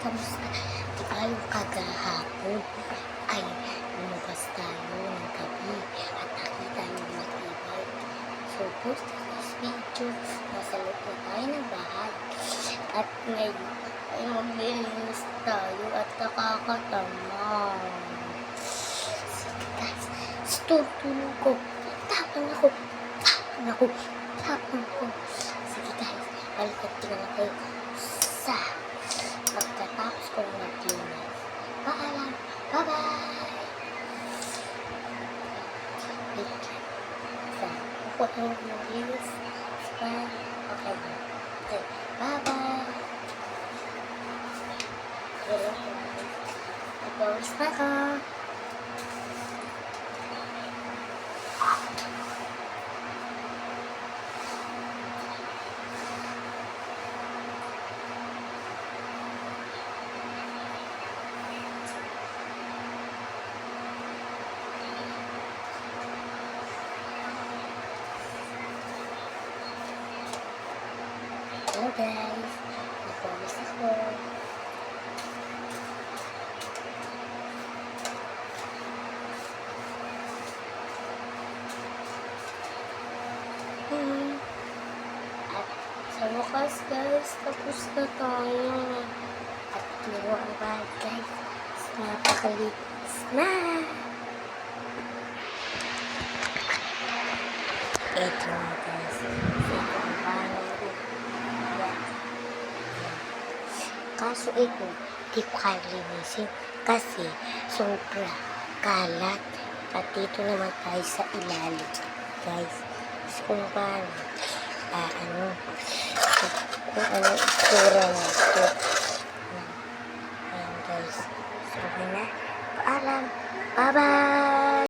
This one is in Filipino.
kamusta? Diba yung kagahapon ay lumabas tayo ng gabi at nakita yung matibay. So, for today's video, nasa loob na tayo ng bahay. At ngayon ay maglilinis tayo at nakakatama. Sige guys, tulog ko. Tapang ako. Sige guys, balikan tingnan ako sa pagkatapos kong maglinis. Paalam. Bye-bye! Wait. Ako yung maglinis. Okay. Bye-bye! Nag-boris na ka. Hello guys, nag-boris ako. At sa wakas guys, tapos na tayo. At laro ang bahay guys, napakalinis na. Ito na guys, ito ang bahay ko. Kaso ito, di ko kaya linisin kasi sobra kalat. At dito naman tayo sa ilalim guys. Kung paano, kung ano itsura na ito. Ayan guys. So, na. Paalam. Bye-bye!